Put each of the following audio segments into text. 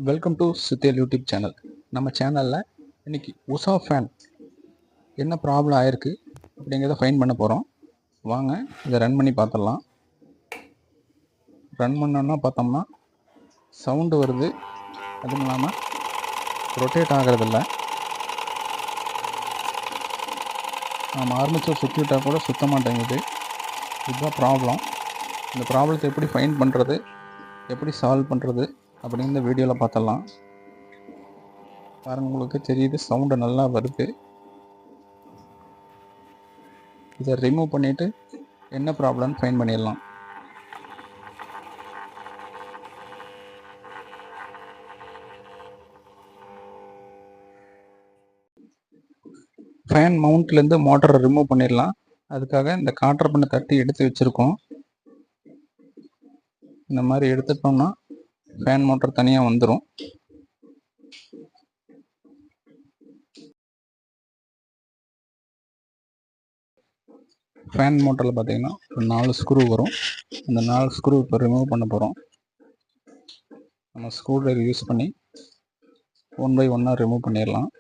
Welcome to சித்தியல் YouTube channel. நம்ம சேனலில் இன்றைக்கி உஷா ஃபேன் என்ன ப்ராப்ளம் ஆயிருக்கு அப்படிங்கிறத ஃபைன் பண்ண போகிறோம். வாங்க இதை ரன் பண்ணி பார்த்துடலாம். ரன் பண்ணோன்னா பார்த்தோம்னா சவுண்டு வருது, அதுவும் இல்லாமல் ரொட்டேட் ஆகிறதில்ல. நம்ம ஆர்மேச்சர் சுற்றிவிட்டால் கூட சுத்த மாட்டேங்குது. இதுதான் ப்ராப்ளம். இந்த ப்ராப்ளத்தை எப்படி ஃபைன் பண்ணுறது, எப்படி சால்வ் பண்ணுறது அப்படின்னு இந்த வீடியோவில் பார்த்துடலாம். பாருங்கள், உங்களுக்கு தெரியுது, சவுண்டு நல்லா வருது. இதை ரிமூவ் பண்ணிவிட்டு என்ன ப்ராப்ளம்னு ஃபைன் பண்ணிடலாம். ஃபேன் மவுண்ட்லேருந்து மோட்டரை ரிமூவ் பண்ணிடலாம். அதுக்காக இந்த காற்று பண்ணை தட்டி எடுத்து வச்சுருக்கோம். இந்த மாதிரி எடுத்துட்டோம்னா ஃபேன் மோட்டர் தனியாக வந்துடும். ஃபேன் மோட்டரில் பார்த்தீங்கன்னா ஒரு 4 ஸ்க்ரூ வரும். அந்த 4 ஸ்க்ரூ இப்போ ரிமூவ் பண்ண போகிறோம். நம்ம ஸ்க்ரூ ட்ரைவர் யூஸ் பண்ணி 1 பை 1 ரிமூவ் பண்ணிடலாம்.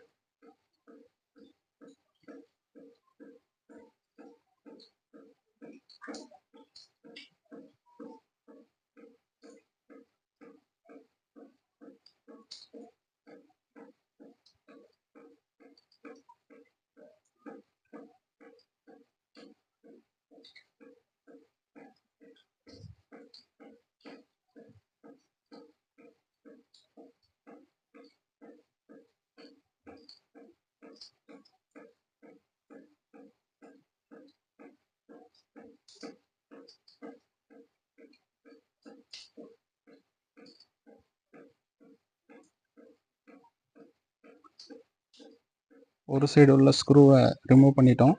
ஒரு சைடு உள்ள ஸ்க்ரூவை ரிமூவ் பண்ணிட்டோம்.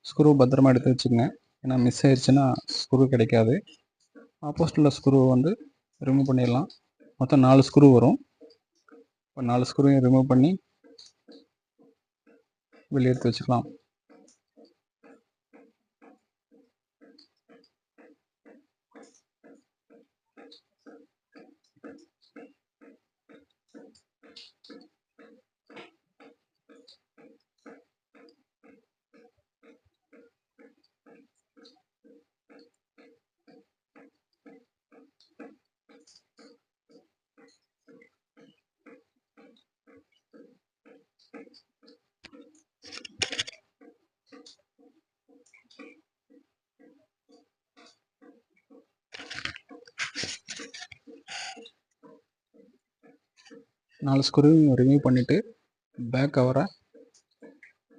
ஸ்க்ரூ பத்திரமா எடுத்து வச்சுக்கோங்க, ஏன்னா மிஸ் ஆயிடுச்சுன்னா ஸ்க்ரூ கிடைக்காது. ஆப்போசிட்டில் ஸ்க்ரூவை வந்து ரிமூவ் பண்ணிடலாம். மொத்தம் 4 ஸ்க்ரூ வரும். இப்போ 4 ஸ்க்ரூவையும் ரிமூவ் பண்ணி வெளியே எடுத்து வச்சுக்கலாம். நாலு ஸ்க்ரூவையும் ரிமூவ் பண்ணிவிட்டு பேக் கவரை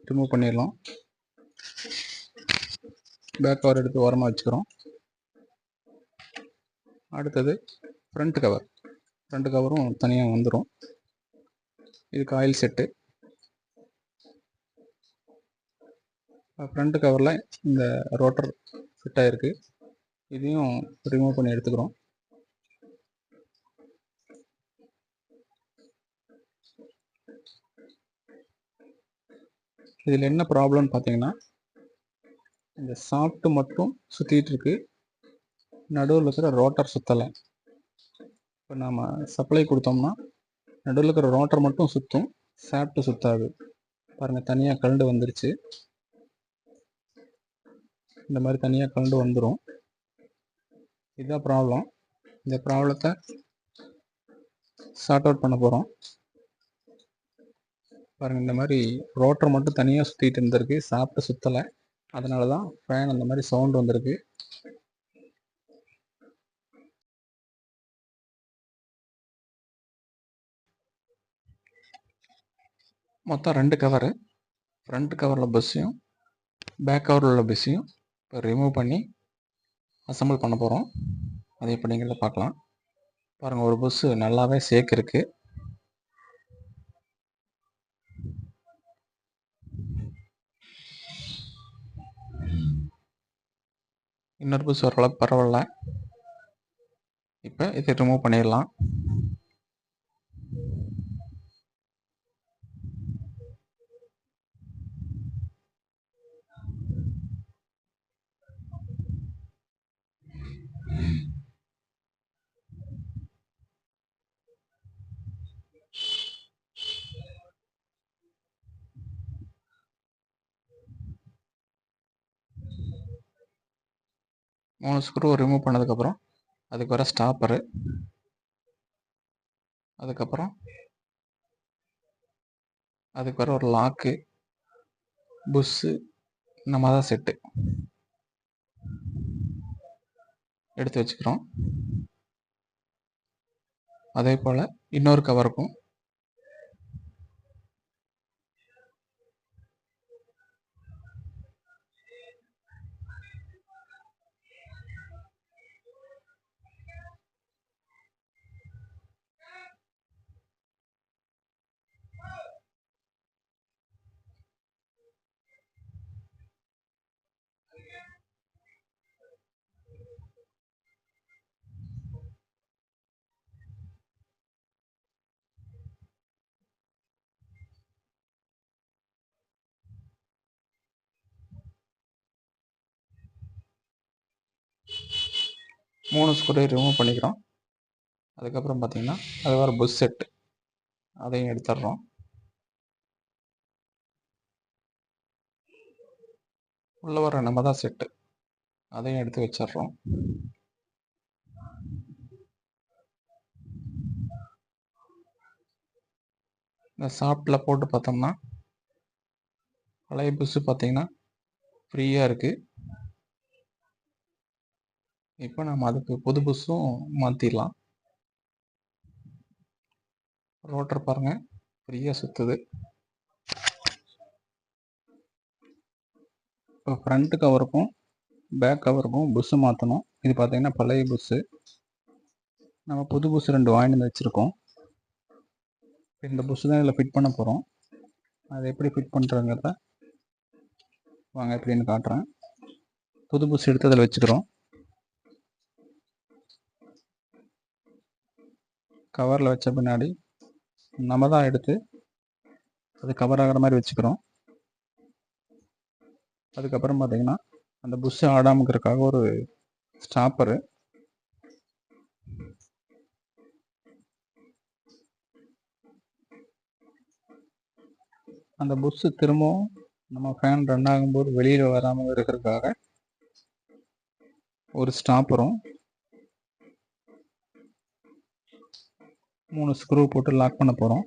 ரிமூவ் பண்ணிடலாம். பேக் கவர் எடுத்து ஓரமாக வச்சுக்கிறோம். அடுத்தது ஃப்ரண்ட் கவரும் தனியாக வந்துடும். இதுக்கு ஆயில் செட்டு. ஃப்ரண்ட் கவரில் இந்த ரோட்டர் ஃபிட் ஆகிருக்கு. இதையும் ரிமூவ் பண்ணி எடுத்துக்கிறோம். இதில் என்ன ப்ராப்ளம்னு பார்த்தீங்கன்னா, இந்த சாஃப்ட் மட்டும் சுற்றிட்டு இருக்கு, நடுவில் இருக்கிற ரோட்டர் சுற்றலை. இப்போ நாம் சப்ளை கொடுத்தோம்னா நடுவில் இருக்கிற ரோட்டர் மட்டும் சுற்றும், சாஃப்ட் சுற்றாது. பாருங்கள், தனியாக கழண்டு வந்துருச்சு. இந்த மாதிரி தனியாக கழண்டு வந்துடும். இதுதான் ப்ராப்ளம். இந்த ப்ராப்ளத்தை சார்ட் அவுட் பண்ண போகிறோம். பாருங்கள், இந்த மாதிரி ரோட்டர் மட்டும் தனியாக சுற்றிட்டு இருந்திருக்கு, சாப்பிட்டு சுற்றலை. அதனால தான் ஃபேன் அந்த மாதிரி சவுண்ட் வந்திருக்கு. மொத்தம் 2 கவரு. ஃப்ரண்ட் கவரில் பஸ்ஸையும் பேக் கவரில் உள்ள பஸ்ஸையும் இப்போ ரிமூவ் பண்ணி அசம்பிள் பண்ண போகிறோம். அது எப்படிங்கிறத பார்க்கலாம். பாருங்கள், ஒரு பஸ்ஸு நல்லாவே சேக் இருக்குது. இன்னொரு பஸ் ஓரளவுக்கு பரவாயில்ல. இப்போ இதை ரிமூவ் பண்ணிடலாம். 3 ஸ்க்ரூ ரிமூவ் பண்ணதுக்கப்புறம் அதுக்கு வர ஸ்டாப்பரு, அதுக்கப்புறம் அதுக்கு வர ஒரு லாக்கு, புஷ்ஷு, நம்ம தான் செட்டு எடுத்து வச்சுக்கிறோம். அதே போல் இன்னொரு கவருக்கும் 3 ஸ்க்ரூ ரிமூவ் பண்ணிக்கிறோம். அதுக்கப்புறம் பார்த்திங்கன்னா அது வர புஷ் செட்டு அதையும் எடுத்துடுறோம். உள்ளே வர நம்ம தான் செட்டு அதையும் எடுத்து வச்சிடுறோம். இந்த சாஃப்ட்டில் போட்டு பார்த்தோம்னா பழைய புஷ்ஷு பார்த்திங்கன்னா ஃப்ரீயாக இருக்குது. இப்போ நம்ம அதுக்கு புது புஷ்ஷும் மாற்றிடலாம். ரோட்டர் பாருங்கள் ஃப்ரீயாக சுற்றுது. இப்போ ஃப்ரண்ட் கவருக்கும் பேக் கவருக்கும் புஷ்ஷு மாற்றணும். இது பார்த்திங்கன்னா பழைய புஷ்ஷு, நம்ம புது புஷ்ஷு 2 வாங்கிட்டு வந்து வச்சுருக்கோம். இந்த புஷ்ஷு தான் இதில் ஃபிட் பண்ண போகிறோம். அது எப்படி ஃபிட் பண்ணுறங்கிறத வாங்க எப்படின்னு காட்டுறேன். புது புஷ்ஷு எடுத்து அதில் வச்சுக்கிறோம். கவரில் வச்ச பின்னாடி நம்ம தான் எடுத்து அது கவர் ஆகிற மாதிரி வச்சுக்கிறோம். அதுக்கப்புறம் பார்த்திங்கன்னா அந்த புஷ்ஷு ஆடாமக்கிறதுக்காக ஒரு ஸ்டாப்பரு, அந்த புஷ்ஷு திரும்பவும் நம்ம ஃபேன் ரன் ஆகும்போது வெளியில் வராமல் இருக்கிறதுக்காக ஒரு ஸ்டாப்பரும் 3 ஸ்க்ரூ போட்டு லாக் பண்ண போகிறோம்.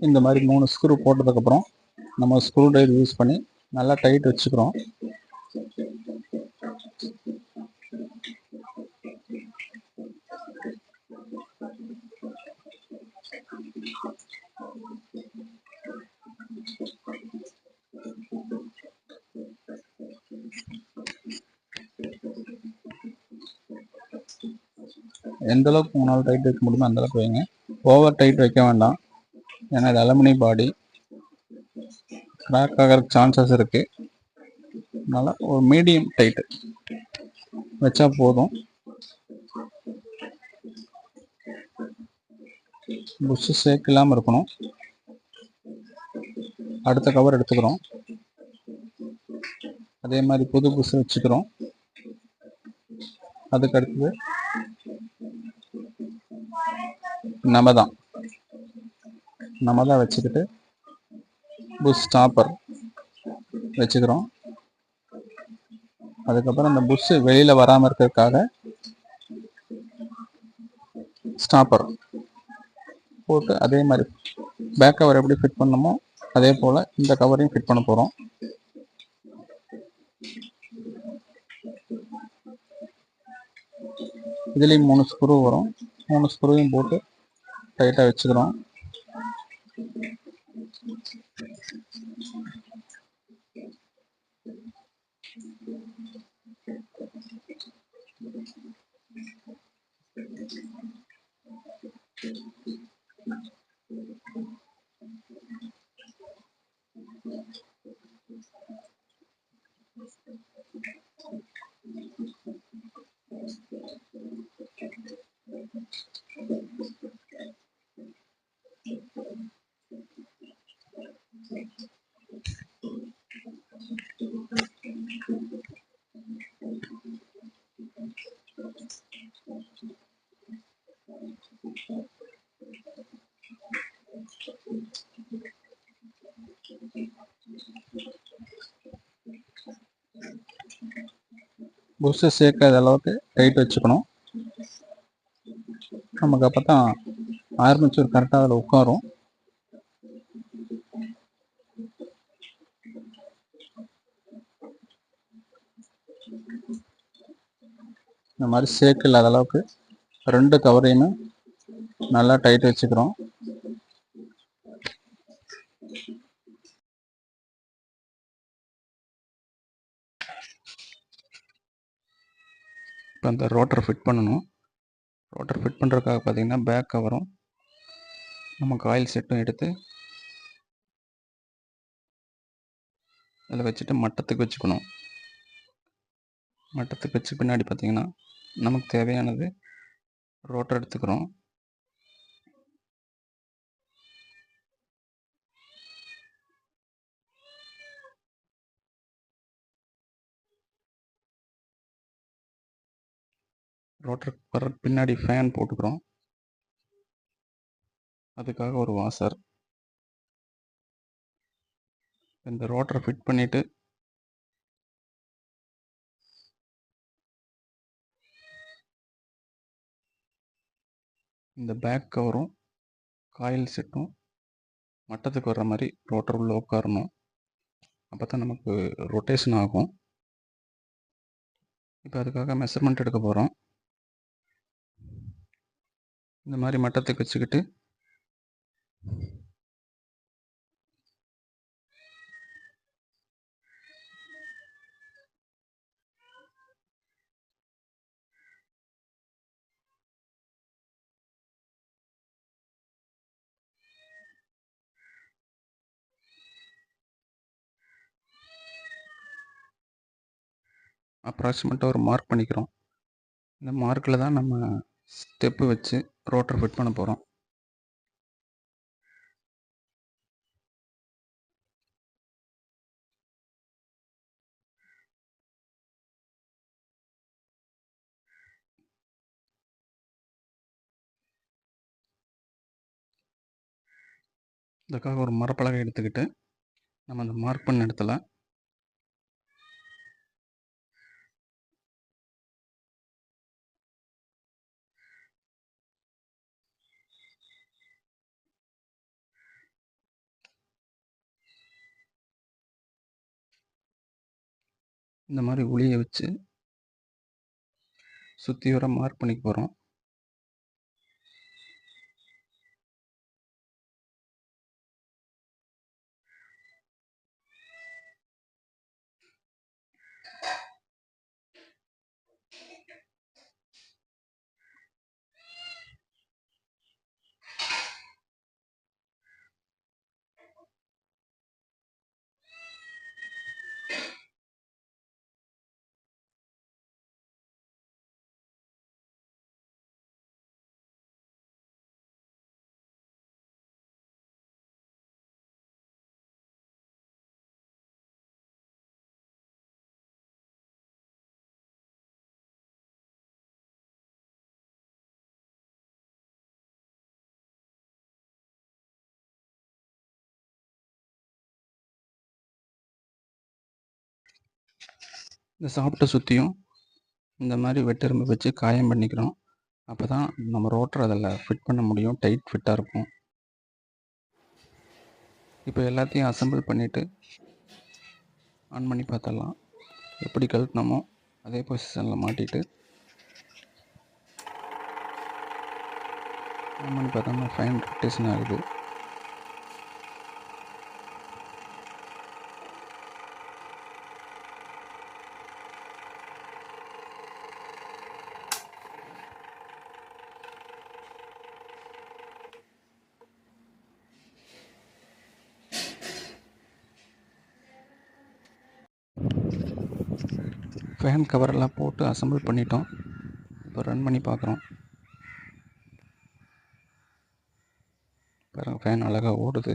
இந்த மாதிரி 3 ஸ்க்ரூ போட்டதுக்கப்புறம் நம்ம ஸ்க்ரூ ட்ரைவர் யூஸ் பண்ணி நல்லா டைட் வச்சுக்கிறோம். எந்த அளவுக்கு உங்களால் டைட் வைக்க முடியுமோ அந்த அளவுக்கு வைங்க. ஓவர் டைட் வைக்க வேண்டாம், ஏன்னா இது அலுமினியம் பாடி, கிராக் ஆகிறதுக்கு சான்சஸ் இருக்குது. அதனால் ஒரு மீடியம் டைட்டு வச்சா போதும். புஷ்ஷு ஷேக் இல்லாமல் இருக்கணும். அடுத்த கவர் எடுத்துக்கிறோம். அதே மாதிரி புது புஷ்ஷு வச்சுக்கிறோம். அதுக்கு அடுத்தது நம்ம தான் வச்சுக்கிட்டு புஷ் ஸ்டாப்பர் வச்சுக்கிறோம். அதுக்கப்புறம் அந்த புஷ்ஷு வெளியில் வராமல் இருக்கிறதுக்காக ஸ்டாப்பர் போட்டு அதே மாதிரி பேக் கவர் எப்படி ஃபிட் பண்ணணுமோ அதே போல் இந்த கவரையும் ஃபிட் பண்ண போகிறோம். இதுலேயும் 3 ஸ்க்ரூ வரும். 3 ஸ்க்ரூவையும் போட்டு டைட்டாக வச்சுக்கிறோம். புஷ்ஷை சேர்க்காத அளவுக்கு டைட் வச்சுக்கணும். நமக்கு அப்போ தான் ஆர்மேச்சர் கரெக்டாக அதில் உட்காரும். இந்த மாதிரி ஷேக் இல்லாத அளவுக்கு 2 கவரையுமே நல்லா டைட் வச்சுக்கிறோம். இப்போ அந்த ரோட்டர் ஃபிட் பண்ணணும். ரோட்டர் ஃபிட் பண்ணுறதுக்காக பார்த்தீங்கன்னா பேக் கவரும் நம்ம காயில் செட்டும் எடுத்து அதில் வச்சுட்டு மட்டத்துக்கு வச்சுக்கணும். மட்டத்துக்கு வச்சு பின்னாடி பார்த்தீங்கன்னா நமக்கு தேவையானது ரோட்டர் எடுத்துக்கிறோம். ரோட்டருக்கு வர பின்னாடி ஃபேன் போட்டுக்கிறோம். அதுக்காக ஒரு வாசர். இந்த ரோட்டரை ஃபிட் பண்ணிவிட்டு இந்த பேக் கவரும் காயில் செட்டும் மட்டத்துக்கு வர்ற மாதிரி ரோட்டர் உள்ள உட்காரணும். அப்போ தான் நமக்கு ரொட்டேஷன் ஆகும். இப்போ அதுக்காக மெஷர்மெண்ட் எடுக்க போகிறோம். இந்த மாதிரி மட்டத்துக்கு வச்சுக்கிட்டு அப்ராக்சிமேட்டாக ஒரு மார்க் பண்ணிக்கிறோம். இந்த மார்க்கில் தான் நம்ம ஸ்டெப்பு வச்சு ரோட்டர் ஃபிட் பண்ண போகிறோம். இதுக்காக ஒரு மரப்பலகை எடுத்துக்கிட்டு நம்ம அந்த மார்க் பண்ண இடத்துல இந்த மாதிரி உளியை வச்சு சுற்றி வர மார்க் பண்ணிக்க போகிறோம். இந்த சாப்பிட்ட சுற்றியும் இந்த மாதிரி வெட்டெரும்பு வச்சு காயம் பண்ணிக்கிறோம். அப்போ தான் நம்ம ரோட்டர் அதில் ஃபிட் பண்ண முடியும், டைட் ஃபிட்டாக இருக்கும். இப்போ எல்லாத்தையும் அசெம்பிள் பண்ணிவிட்டு ஆன் பண்ணி பார்த்தலாம். எப்படி கழட்டினோமோ அதே பொசிஷனில் மாட்டிட்டு ஆன் பண்ணி பார்த்தோம்னா ஃபேன் ரொட்டேஷன் ஆகுது. ஃபேன் கவரெல்லாம் போட்டு அசெம்பிள் பண்ணிட்டோம். இப்போ ரன் பண்ணி பார்க்குறோம். பாருங்கள், ஃபேன் அழகாக ஓடுது.